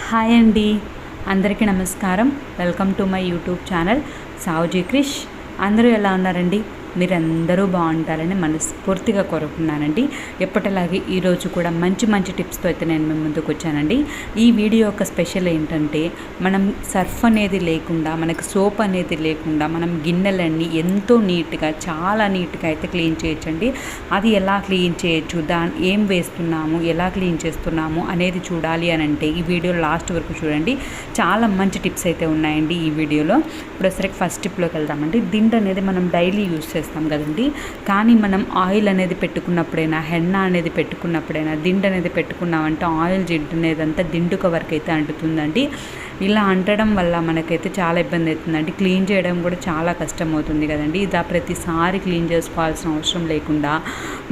Hi అండి, అందరికీ నమస్కారం. Welcome to my YouTube channel Saoji Krish. అందరూ ఎలా ఉన్నారండి? మీరందరూ బాగుంటారని మనస్ఫూర్తిగా కోరుకున్నానండి. ఎప్పటిలాగే ఈరోజు కూడా మంచి మంచి టిప్స్తో అయితే నేను మీ ముందుకు వచ్చానండి. ఈ వీడియో యొక్క స్పెషల్ ఏంటంటే, మనం సర్ఫ్ అనేది లేకుండా, మనకు సోప్ అనేది లేకుండా మనం గిన్నెలన్నీ ఎంతో నీట్గా, చాలా నీట్గా అయితే క్లీన్ చేయొచ్చండి. అది ఎలా క్లీన్ చేయొచ్చు, ఏం వేస్తున్నాము, ఎలా క్లీన్ చేస్తున్నాము అనేది చూడాలి అని అంటే ఈ వీడియో లాస్ట్ వరకు చూడండి. చాలా మంచి టిప్స్ అయితే ఉన్నాయండి ఈ వీడియోలో. ఇప్పుడు సరికి ఫస్ట్ టిప్లోకి వెళ్దామండి. దిండు అనేది మనం డైలీ యూస్ చేస్తాం కదండి, కానీ మనం ఆయిల్ అనేది పెట్టుకున్నప్పుడైనా, హెన్న అనేది పెట్టుకున్నప్పుడైనా, దిండు అనేది పెట్టుకున్నామంటే ఆయిల్ జిడ్డు అనేది అంతా దిండు కవర్కి అయితే అంటుతుందండి. ఇలా అంటడం వల్ల మనకైతే చాలా ఇబ్బంది అవుతుందండి. క్లీన్ చేయడం కూడా చాలా కష్టం అవుతుంది కదండి. ఇలా ప్రతిసారి క్లీన్ చేసుకోవాల్సిన అవసరం లేకుండా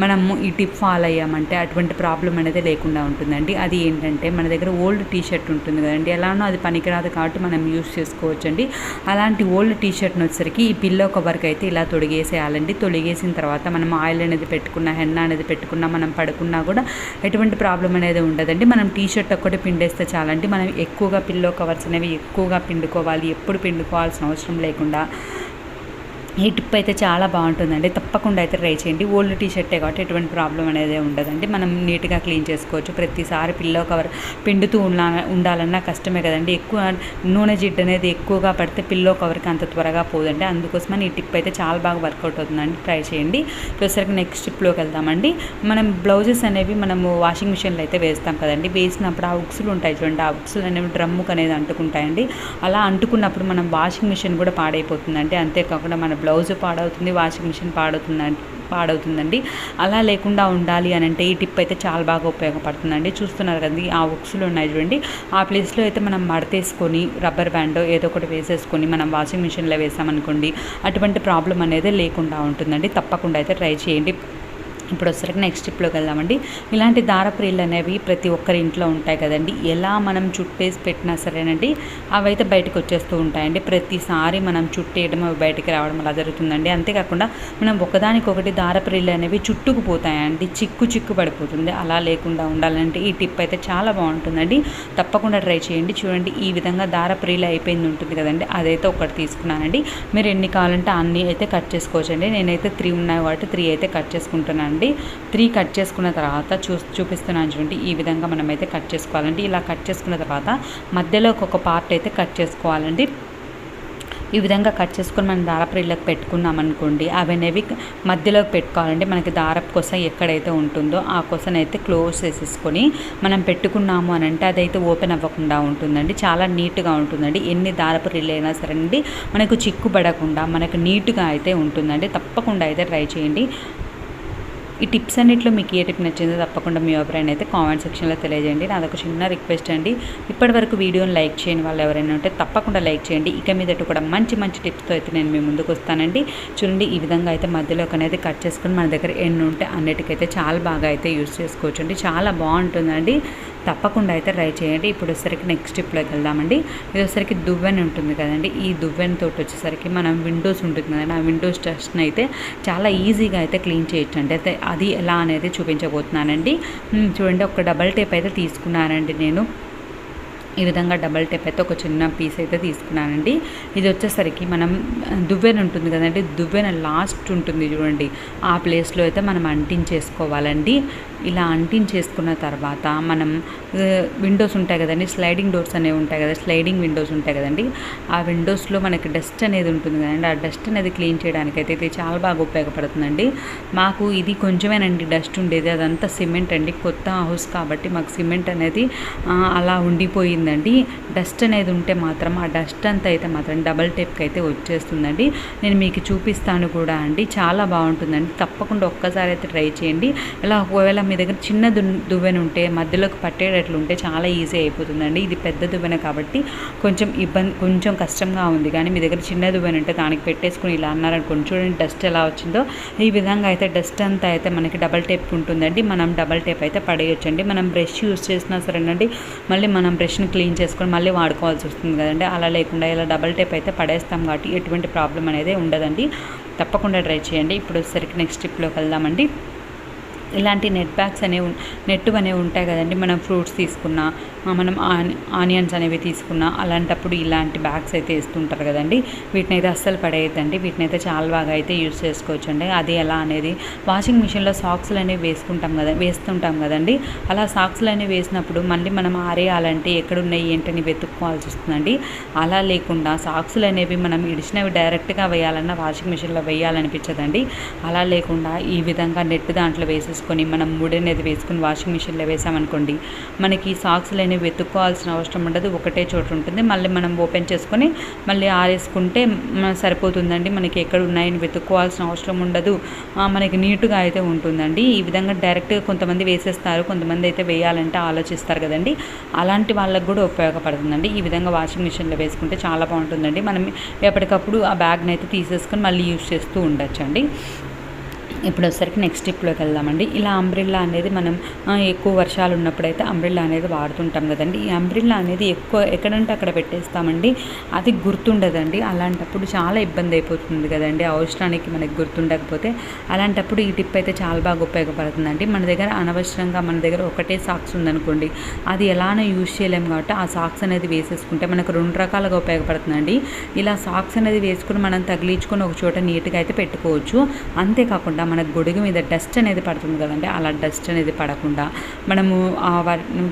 మనము ఈ టిప్ ఫాలో అయ్యామంటే అటువంటి ప్రాబ్లం అనేది లేకుండా ఉంటుందండి. అది ఏంటంటే, మన దగ్గర ఓల్డ్ టీషర్ట్ ఉంటుంది కదండి, ఎలానో అది పనికిరాదు కాబట్టి మనం యూస్ చేసుకోవచ్చండి. అలాంటి ఓల్డ్ టీషర్ట్ని వచ్చేసరికి ఈ పిల్లో కవర్కి అయితే ఇలా తొడిగేసేయాలండి. తొడిగేసిన తర్వాత మనం ఆయిల్ అనేది పెట్టుకున్నా, హెన్న అనేది పెట్టుకున్నా, మనం పడుకున్నా కూడా ఎటువంటి ప్రాబ్లం అనేది ఉండదండి. మనం టీషర్ట్ ఒక్కటి పిండేస్తే చాలండి. మనం ఎక్కువగా పిల్లో కవర్స్ అనేవి ఎక్కువగా పిండుకోవాలి, ఎప్పుడు పిండుకోవాల్సిన అవసరం లేకుండా ఈ టిప్ అయితే చాలా బాగుంటుందండి. తప్పకుండా అయితే ట్రై చేయండి. ఓల్డ్ టీషర్టే కాబట్టి ఎటువంటి ప్రాబ్లం అనేది ఉండదండి. మనం నీట్గా క్లీన్ చేసుకోవచ్చు. ప్రతిసారి పిల్లో కవర్ పిండుతూ ఉండాలన్నా కష్టమే కదండి. ఎక్కువ నూనె జిడ్డు అనేది ఎక్కువగా పడితే పిల్లో కవర్కి అంత త్వరగా పోదండి. అందుకోసమని ఈ టిప్ అయితే చాలా బాగా వర్కౌట్ అవుతుందండి. ట్రై చేయండి. వచ్చేసరికి నెక్స్ట్ టిప్లోకి వెళ్దామండి. మనం బ్లౌజెస్ అనేవి మనము వాషింగ్ మిషన్లో అయితే వేస్తాం కదండి. వేసినప్పుడు ఆ ఉక్సులు ఉంటాయి చూడండి, ఆ ఉక్సులు అనేవి డ్రమ్ముకు అనేది అంటుకుంటాయండి. అలా అంటుకున్నప్పుడు మనం వాషింగ్ మిషన్ కూడా పాడైపోతుందండి. అంతేకాకుండా మన బ్లౌజ్ పాడవుతుంది, వాషింగ్ మిషన్ పాడవుతుందండి. అలా లేకుండా ఉండాలి అని అంటే ఈ టిప్ అయితే చాలా బాగా ఉపయోగపడుతుందండి. చూస్తున్నారు కదండి, ఆ ఉక్సులు ఉన్నాయి చూడండి, ఆ ప్లేస్లో అయితే మనం మడతేసుకొని రబ్బర్ బ్యాండ్ ఏదో ఒకటి వేసేసుకొని మనం వాషింగ్ మిషన్లో వేసామనుకోండి, అటువంటి ప్రాబ్లం అనేది లేకుండా ఉంటుందండి. తప్పకుండా అయితే ట్రై చేయండి. ఇప్పుడు వచ్చేసరికి నెక్స్ట్ టిప్లోకి వెళ్దామండి. ఇలాంటి దారపు రీళ్ళు అనేవి ప్రతి ఒక్కరి ఇంట్లో ఉంటాయి కదండి. ఎలా మనం చుట్టేసి పెట్టినా సరేనండి, అవి అయితే బయటకు వచ్చేస్తూ ఉంటాయండి. ప్రతిసారి మనం చుట్టేయడం, అవి బయటికి రావడం అలా జరుగుతుందండి. అంతేకాకుండా మనం ఒకదానికొకటి దారపు రీళ్ళు అనేవి చుట్టుకుపోతాయండి, చిక్కు పడిపోతుంది. అలా లేకుండా ఉండాలంటే ఈ టిప్ అయితే చాలా బాగుంటుందండి. తప్పకుండా ట్రై చేయండి. చూడండి, ఈ విధంగా దారపు రీళ్ళు అయిపోయింది ఉంటుంది కదండి, అదైతే ఒకటి తీసుకున్నానండి. మీరు ఎన్ని కావాలంటే అన్నీ అయితే కట్ చేసుకోవచ్చండి. నేనైతే 3 ఉన్నాయి కాబట్టి 3 అయితే కట్ చేసుకుంటున్నాను. 3 కట్ చేసుకున్న తర్వాత చూపిస్తున్నాను చూడండి, ఈ విధంగా మనమైతే కట్ చేసుకోవాలండి. ఇలా కట్ చేసుకున్న తర్వాత మధ్యలో ఒక పార్ట్ అయితే కట్ చేసుకోవాలండి. ఈ విధంగా కట్ చేసుకొని మనం దారపు రీళ్ళకి పెట్టుకున్నాం అనుకోండి, అవి అనేవి మధ్యలోకి పెట్టుకోవాలండి. మనకి దారపు కొస ఎక్కడైతే ఉంటుందో ఆ కొసను అయితే క్లోజ్ చేసేసుకొని మనం పెట్టుకున్నాము అని అంటే అదైతే ఓపెన్ అవ్వకుండా ఉంటుందండి. చాలా నీట్గా ఉంటుందండి. ఎన్ని దారపు రీళ్ళు అయినా సరే అండి, మనకు చిక్కుపడకుండా మనకు నీట్గా అయితే ఉంటుందండి. తప్పకుండా అయితే ట్రై చేయండి. ఈ టిప్స్ అన్నింటిలో మీకు ఏ టిప్ నచ్చిందో తప్పకుండా మీ అభిప్రాయం అయితే కామెంట్ సెక్షన్లో తెలియజేయండి. నాదొక చిన్న రిక్వెస్ట్ అండి, ఇప్పటివరకు వీడియోని లైక్ చేయని వాళ్ళు ఎవరైనా ఉంటే తప్పకుండా లైక్ చేయండి. ఇక మీదట కూడా మంచి మంచి టిప్స్తో అయితే నేను మీ ముందుకు వస్తానండి. చూడండి, ఈ విధంగా అయితే మధ్యలోకి అనేది కట్ చేసుకుని మన దగ్గర ఎన్ని ఉంటే అన్నిటికైతే చాలా బాగా అయితే యూస్ చేసుకోవచ్చు అండి. చాలా బాగుంటుందండి. తప్పకుండా అయితే ట్రై చేయండి. ఇప్పుడు వచ్చేసరికి నెక్స్ట్ టిప్లోకి వెళ్దామండి. ఇది వచ్చేసరికి దువ్వెన ఉంటుంది కదండి, ఈ దువ్వెనతో వచ్చేసరికి మనం విండోస్ ఉంటుంది కదండి, ఆ విండోస్ డస్ట్ని అయితే చాలా ఈజీగా అయితే క్లీన్ చేయొచ్చు అండి. అయితే అది ఎలా అనేది చూపించబోతున్నానండి. చూడండి, ఒక డబల్ టేప్ అయితే తీసుకున్నానండి నేను. ఈ విధంగా డబల్ టేప్ అయితే ఒక చిన్న పీస్ అయితే తీసుకున్నానండి. ఇది వచ్చేసరికి మనం దువ్వెన ఉంటుంది కదండి, దువ్వెన లాస్ట్ ఉంటుంది చూడండి, ఆ ప్లేస్లో అయితే మనం అంటించేసుకోవాలండి. ఇలా అంటించేసుకున్న తర్వాత మనం విండోస్ ఉంటాయి కదండి, స్లైడింగ్ డోర్స్ అనేవి ఉంటాయి కదా, స్లైడింగ్ విండోస్ ఉంటాయి కదండి, ఆ విండోస్లో మనకి డస్ట్ అనేది ఉంటుంది కదండి, ఆ డస్ట్ అనేది క్లీన్ చేయడానికి అయితే ఇది చాలా బాగా ఉపయోగపడుతుందండి. మాకు ఇది కొంచెమేనండి డస్ట్ ఉండేది, అదంతా సిమెంట్ అండి. కొత్త హౌస్ కాబట్టి మాకు సిమెంట్ అనేది అలా ఉండిపోయింది అండి. డస్ట్ అనేది ఉంటే మాత్రం ఆ డస్ట్ అంతా అయితే మాత్రం డబల్ టేప్కి అయితే వచ్చేస్తుందండి. నేను మీకు చూపిస్తాను కూడా అండి, చాలా బాగుంటుందండి. తప్పకుండా ఒక్కసారి అయితే ట్రై చేయండి. ఇలా ఒకవేళ మీ దగ్గర చిన్న దువ్వెన ఉంటే మధ్యలోకి పట్టేటట్లు ఉంటే చాలా ఈజీ అయిపోతుందండి. ఇది పెద్ద దువ్వెన కాబట్టి కొంచెం కష్టంగా ఉంది, కానీ మీ దగ్గర చిన్న దువ్వెన ఉంటే దానికి పెట్టేసుకుని ఇలా అన్నారనుకోండి, చూడండి డస్ట్ ఎలా వచ్చిందో. ఈ విధంగా అయితే డస్ట్ అంతా అయితే మనకి డబల్ టేప్ ఉంటుందండి. మనం డబల్ టేప్ అయితే పడేయొచ్చండి. మనం బ్రష్ యూస్ చేసినా సరేనండి, మళ్ళీ మనం బ్రష్ని క్లీన్ చేసుకొని మళ్ళీ వాడుకోవాల్సి వస్తుంది కదండి. అలా లేకుండా ఇలా డబల్ టేప్ అయితే పడేస్తాం కాబట్టి ఎటువంటి ప్రాబ్లం అనేది ఉండదండి. తప్పకుండా ట్రై చేయండి. ఇప్పుడు వచ్చేసరికి నెక్స్ట్ టిప్లోకి వెళ్దామండి. ఇలాంటి నెట్ బ్యాగ్స్ అనేవి ఉంటాయి కదండి, మనం ఫ్రూట్స్ తీసుకున్నా మనం ఆనియన్స్ అనేవి తీసుకున్నా అలాంటప్పుడు ఇలాంటి బ్యాగ్స్ అయితే వేస్తుంటారు కదండి. వీటిని అయితే అస్సలు పడేయద్దండి. వీటిని అయితే చాలా బాగా అయితే యూస్ చేసుకోవచ్చు అండి. అది ఎలా అనేది వాషింగ్ మిషన్లో సాక్స్లు అనేవి వేస్తుంటాం కదండి. అలా సాక్స్లు అనేవి వేసినప్పుడు మళ్ళీ మనం ఆరేయాలంటే ఎక్కడున్నాయి ఏంటని వెతుక్కోవాల్సి వస్తుందండి. అలా లేకుండా సాక్స్లు అనేవి మనం ఇడిచినవి డైరెక్ట్గా వేయాలన్నా వాషింగ్ మిషన్లో వేయాలనిపించదండి. అలా లేకుండా ఈ విధంగా నెట్ దాంట్లో వేసేసుకొని మనం ముడి అనేది వేసుకొని వాషింగ్ మిషన్లో వేసామనుకోండి, మనకి సాక్స్లు అనేవి వెతుక్కోవాల్సిన అవసరం ఉండదు. ఒకటే చోటు ఉంటుంది. మళ్ళీ మనం ఓపెన్ చేసుకొని మళ్ళీ ఆరేసుకుంటే సరిపోతుందండి. మనకి ఎక్కడ ఉన్నాయని వెతుక్కోవాల్సిన అవసరం ఉండదు. మనకి నీట్గా అయితే ఉంటుందండి. ఈ విధంగా డైరెక్ట్గా కొంతమంది వేసేస్తారు, కొంతమంది అయితే వేయాలంటే ఆలోచిస్తారు కదండి. అలాంటి వాళ్ళకు కూడా ఉపయోగపడుతుందండి. ఈ విధంగా వాషింగ్ మిషన్లో వేసుకుంటే చాలా బాగుంటుందండి. మనం ఎప్పటికప్పుడు ఆ బ్యాగ్ని అయితే తీసేసుకొని మళ్ళీ యూస్ చేస్తూ ఉండొచ్చండి. ఇప్పుడు వచ్చేసరికి నెక్స్ట్ స్టెప్లోకి వెళ్దామండి. ఇలా అంబ్రిల్లా అనేది మనం ఎక్కువ వర్షాలు ఉన్నప్పుడైతే అంబ్రిల్లా అనేది వాడుతుంటాం కదండి. ఈ అంబ్రిల్లా అనేది ఎక్కువ ఎక్కడంటే అక్కడ పెట్టేస్తామండి, అది గుర్తుండదండి. అలాంటప్పుడు చాలా ఇబ్బంది అయిపోతుంది కదండి, అవసరానికి మనకి గుర్తుండకపోతే. అలాంటప్పుడు ఈ టిప్ అయితే చాలా బాగా ఉపయోగపడుతుందండి. మన దగ్గర అనవసరంగా మన దగ్గర ఒకటే సాక్స్ ఉందనుకోండి, అది ఎలానో యూజ్ చేయలేము కాబట్టి ఆ సాక్స్ అనేది వేసేసుకుంటే మనకు 2 రకాలుగా ఉపయోగపడుతుందండి. ఇలా సాక్స్ అనేది వేసుకుని మనం తగిలించుకొని ఒక చోట నీట్గా అయితే పెట్టుకోవచ్చు. అంతేకాకుండా మన గొడుగు మీద డస్ట్ అనేది పడుతుంది కదండి, అలా డస్ట్ అనేది పడకుండా మనము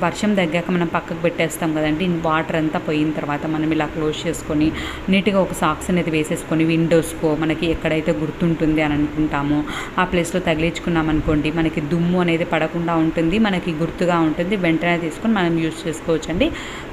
వర్షం తగ్గాక మనం పక్కకు పెట్టేస్తాం కదండి. వాటర్ అంతా పోయిన తర్వాత మనం ఇలా క్లోజ్ చేసుకొని నీట్గా ఒక సాక్స్ అనేది వేసేసుకొని విండోస్కో మనకి ఎక్కడైతే గుర్తుంటుంది అని అనుకుంటామో ఆ ప్లేస్లో తగిలించుకున్నాం అనుకోండి, మనకి దుమ్ము అనేది పడకుండా ఉంటుంది, మనకి గుర్తుగా ఉంటుంది. వెంటనే తీసుకొని మనం యూజ్ చేసుకోవచ్చు అండి.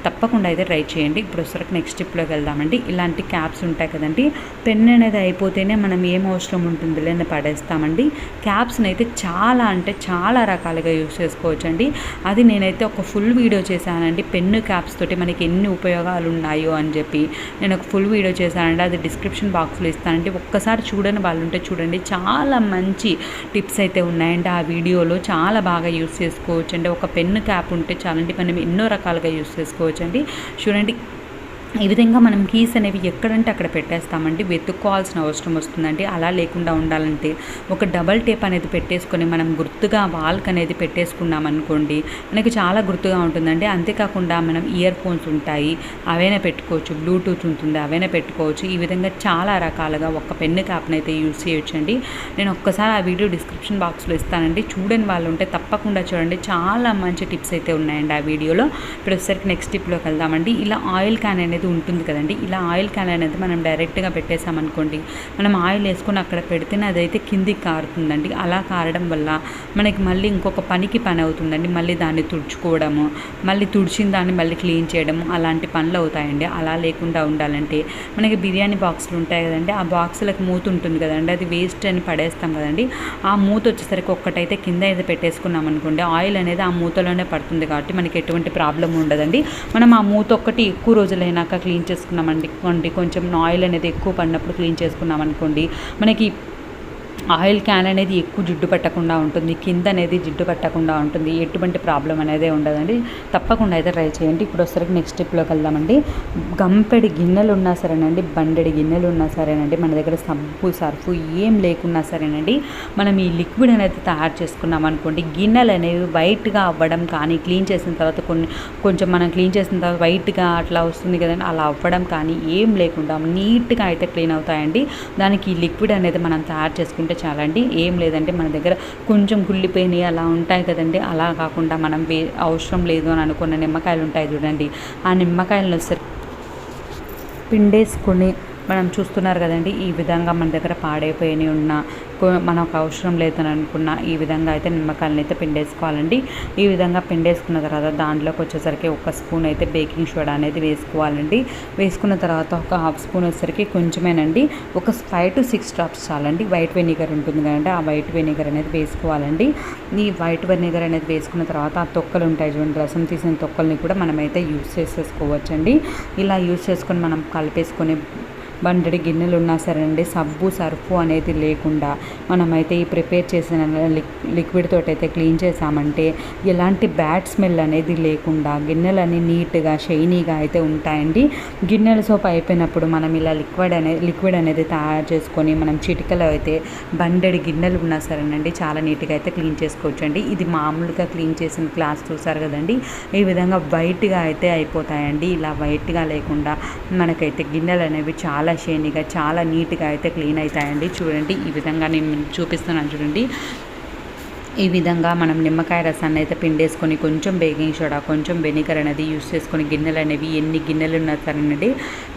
తప్పకుండా అయితే ట్రై చేయండి. ఇప్పుడు వచ్చరికి నెక్స్ట్ స్టెప్లోకి వెళ్దామండి. ఇలాంటి క్యాప్స్ ఉంటాయి కదండి, పెన్ అనేది అయిపోతేనే మనం ఏం అవసరం ఉంటుంది లేని పడేస్తామండి. క్యాప్స్ని అయితే చాలా అంటే చాలా రకాలుగా యూస్ చేసుకోవచ్చు అండి. అది నేనైతే ఒక ఫుల్ వీడియో చేశానండి, పెన్ను క్యాప్స్ తోటి మనకి ఎన్ని ఉపయోగాలు ఉన్నాయో అని చెప్పి నేను ఒక ఫుల్ వీడియో చేశానండి. అది డిస్క్రిప్షన్ బాక్స్లో ఇస్తానండి. ఒక్కసారి చూడని వాళ్ళు ఉంటే చూడండి, చాలా మంచి టిప్స్ అయితే ఉన్నాయండి. ఆ వీడియోలో చాలా బాగా యూస్ చేసుకోవచ్చు అండి. ఒక పెన్ను క్యాప్ ఉంటే చాలండి, మనం ఎన్నో రకాలుగా యూస్ చేసుకోవచ్చు అండి. చూడండి, ఈ విధంగా మనం కీస్ అనేవి ఎక్కడంటే అక్కడ పెట్టేస్తామండి, వెతుక్కోవాల్సిన అవసరం వస్తుందండి. అలా లేకుండా ఉండాలంటే ఒక డబల్ టేప్ అనేది పెట్టేసుకొని మనం గుర్తుగా వాల్క్ అనేది పెట్టేసుకున్నాం అనుకోండి, మనకి చాలా గుర్తుగా ఉంటుందండి. అంతేకాకుండా మనం ఇయర్ ఫోన్స్ ఉంటాయి, అవైనా పెట్టుకోవచ్చు, బ్లూటూత్ ఉంటుంది, అవైనా పెట్టుకోవచ్చు. ఈ విధంగా చాలా రకాలుగా ఒక పెన్ను క్యాప్ని అయితే యూజ్ చేయొచ్చండి. నేను ఒక్కసారి ఆ వీడియో డిస్క్రిప్షన్ బాక్స్లో ఇస్తానండి, చూడని వాళ్ళు ఉంటే తప్పకుండా చూడండి. చాలా మంచి టిప్స్ అయితే ఉన్నాయండి ఆ వీడియోలో. ఇప్పుడు వచ్చేసరికి నెక్స్ట్ టిప్లోకి వెళ్దామండి. ఇలా ఆయిల్ క్యాన్ అనేది ఉంటుంది కదండి, ఇలా ఆయిల్ క్యాన్ అనేది మనం డైరెక్ట్గా పెట్టేసామనుకోండి, మనం ఆయిల్ వేసుకొని అక్కడ పెడితేనే అదైతే కిందికి కారుతుందండి. అలా కారడం వల్ల మనకి మళ్ళీ ఇంకొక పని అవుతుందండి. మళ్ళీ దాన్ని తుడుచుకోవడము, మళ్ళీ తుడిచిన దాన్ని మళ్ళీ క్లీన్ చేయడము, అలాంటి పనులు అవుతాయండి. అలా లేకుండా ఉండాలంటే మనకి బిర్యానీ బాక్సులు ఉంటాయి కదండి, ఆ బాక్సులకు మూత ఉంటుంది కదండి, అది వేస్ట్ అని పడేస్తాం కదండి. ఆ మూత వచ్చేసరికి ఒక్కటైతే కింద అయితే పెట్టేసుకున్నాం అనుకోండి, ఆయిల్ అనేది ఆ మూతలోనే పడుతుంది కాబట్టి మనకి ఎటువంటి ప్రాబ్లం ఉండదండి. మనం ఆ మూత ఒక్కటి ఎక్కువ రోజులైనాక క్లీన్ చేసుకున్నామండి, కొంచెం ఆయిల్ అనేది ఎక్కువ పడినప్పుడు క్లీన్ చేసుకున్నాం అనుకోండి, మనకి ఆయిల్ క్యాన్ అనేది ఎక్కువ జిడ్డు పట్టకుండా ఉంటుంది, కింద అనేది జిడ్డు పట్టకుండా ఉంటుంది, ఎటువంటి ప్రాబ్లం అనేది ఉండదండి. తప్పకుండా అయితే ట్రై చేయండి. ఇప్పుడు వచ్చరికి నెక్స్ట్ స్టెప్లోకి వెళ్దామండి. గంపెడి గిన్నెలు ఉన్నా సరేనండి, బండెడి గిన్నెలు ఉన్నా సరేనండి, మన దగ్గర సబ్బు సర్ఫు ఏం లేకున్నా సరేనండి, మనం ఈ లిక్విడ్ అనేది తయారు చేసుకున్నాం అనుకోండి, గిన్నెలు అనేవి వైట్గా అవ్వడం కానీ, క్లీన్ చేసిన తర్వాత కొంచెం మనం క్లీన్ చేసిన తర్వాత వైట్గా అట్లా వస్తుంది కదండి, అలా అవ్వడం కానీ ఏం లేకుండా నీట్గా అయితే క్లీన్ అవుతాయండి. దానికి ఈ లిక్విడ్ అనేది మనం తయారు చేసుకుంటే చాలండి. ఏం లేదంటే మన దగ్గర కొంచెం కుళ్ళిపోయినాయి అలా ఉంటాయి కదండి, అలా కాకుండా మనం అవసరం లేదు అని అనుకున్న నిమ్మకాయలు ఉంటాయి చూడండి, ఆ నిమ్మకాయలను పిండేసుకొని మనం చూస్తున్నారు కదండి, ఈ విధంగా మన దగ్గర పాడైపోయినవి ఉన్న మనకు అవసరం లేదని అనుకున్న ఈ విధంగా అయితే నిమ్మకాయలను అయితే పిండేసుకోవాలండి. ఈ విధంగా పిండేసుకున్న తర్వాత దాంట్లోకి వచ్చేసరికి 1 స్పూన్ అయితే బేకింగ్ సోడా అనేది వేసుకోవాలండి. వేసుకున్న తర్వాత ఒక 1/2 స్పూన్ వచ్చేసరికి కొంచెమేనండి, ఒక 5 to 6 డ్రాప్స్ చాలండి. వైట్ వెనిగర్ ఉంటుంది కదండి, ఆ వైట్ వెనిగర్ అనేది వేసుకోవాలండి. ఈ వైట్ వెనిగర్ అనేది వేసుకున్న తర్వాత ఆ తొక్కలు ఉంటాయి చూడండి, రసం తీసిన తొక్కల్ని కూడా మనమైతే యూజ్ చేసేసుకోవచ్చండి. ఇలా యూజ్ చేసుకొని మనం కలిపేసుకొని బండెడి గిన్నెలు ఉన్నా సరేనండి సబ్బు సర్ఫు అనేది లేకుండా మనమైతే ఈ ప్రిపేర్ చేసిన లిక్విడ్ తోటి అయితే క్లీన్ చేసామంటే ఎలాంటి బ్యాడ్ స్మెల్ అనేది లేకుండా గిన్నెలన్నీ నీట్గా షైనీగా అయితే ఉంటాయండి. గిన్నెల సోప్ అయిపోయినప్పుడు మనం ఇలా లిక్విడ్ అనేది తయారు చేసుకొని మనం చిటికలో అయితే బండెడి గిన్నెలు ఉన్నా సరేనండి చాలా నీట్గా అయితే క్లీన్ చేసుకోవచ్చు అండి. ఇది మామూలుగా క్లీన్ చేసిన గ్లాస్ చూసారు కదండి, ఈ విధంగా వైట్గా అయితే అయిపోతాయండి. ఇలా వైట్గా లేకుండా మనకైతే గిన్నెలు అనేవి చాలా షైనీగా చాలా నీట్గా అయితే క్లీన్ అవుతాయండి. చూడండి ఈ విధంగా నేను చూపిస్తున్నాను చూడండి. ఈ విధంగా మనం నిమ్మకాయ రసాన్ని అయితే పిండేసుకొని కొంచెం బేకింగ్ సోడా కొంచెం వెనిగర్ అనేది యూస్ చేసుకొని గిన్నెలు అనేవి ఎన్ని గిన్నెలు ఉన్నా సరేనండి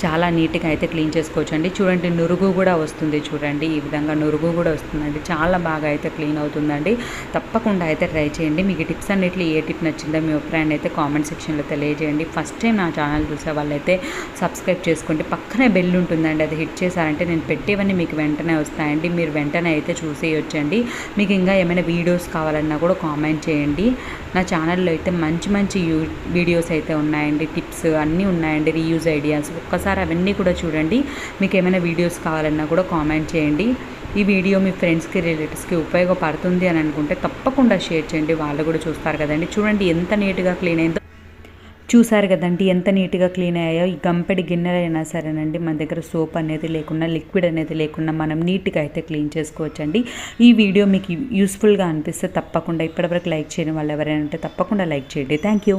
చాలా నీట్గా అయితే క్లీన్ చేసుకోవచ్చు అండి. చూడండి నురుగు కూడా వస్తుంది, చూడండి ఈ విధంగా నురుగు కూడా వస్తుందండి. చాలా బాగా అయితే క్లీన్ అవుతుందండి. తప్పకుండా అయితే ట్రై చేయండి. మీకు టిప్స్ అన్నిట్లో ఏ టిప్ నచ్చిందో మీ అభిప్రాయాన్ని అయితే కామెంట్ సెక్షన్లో తెలియజేయండి. ఫస్ట్ టైం నా ఛానల్ చూసే వాళ్ళైతే సబ్స్క్రైబ్ చేసుకోండి. పక్కనే బెల్ ఉంటుందండి, అది హిట్ చేశారంటే నేను పెట్టేవన్నీ మీకు వెంటనే వస్తాయండి. మీరు వెంటనే అయితే చూసేయొచ్చండి. మీకు ఇంకా ఏమైనా వీడియోస్ కావాలన్నా కూడా కామెంట్ చేయండి. నా ఛానల్లో అయితే మంచి మంచి వీడియోస్ అయితే ఉన్నాయండి, టిప్స్ అన్నీ ఉన్నాయండి, రీయూజ్ ఐడియాస్. ఒక్కసారి అవన్నీ కూడా చూడండి. మీకు ఏమైనా వీడియోస్ కావాలన్నా కూడా కామెంట్ చేయండి. ఈ వీడియో మీ ఫ్రెండ్స్కి రిలేటివ్స్కి ఉపయోగపడుతుంది అని అనుకుంటే తప్పకుండా షేర్ చేయండి, వాళ్ళు కూడా చూస్తారు కదండి. చూడండి ఎంత నీట్గా క్లీన్ అయిందో, చూసారు కదండి ఎంత నీట్గా క్లీన్ అయ్యాయో. ఈ గంపెడి గిన్నెలైనా సరేనండి మన దగ్గర సోప్ అనేది లేకుండా లిక్విడ్ అనేది లేకుండా మనం నీట్గా అయితే క్లీన్ చేసుకోవచ్చండి. ఈ వీడియో మీకు యూస్ఫుల్గా అనిపిస్తే తప్పకుండా ఇప్పటివరకు లైక్ చేయని వాళ్ళు ఎవరైనా ఉంటే తప్పకుండా లైక్ చేయండి. Thank you.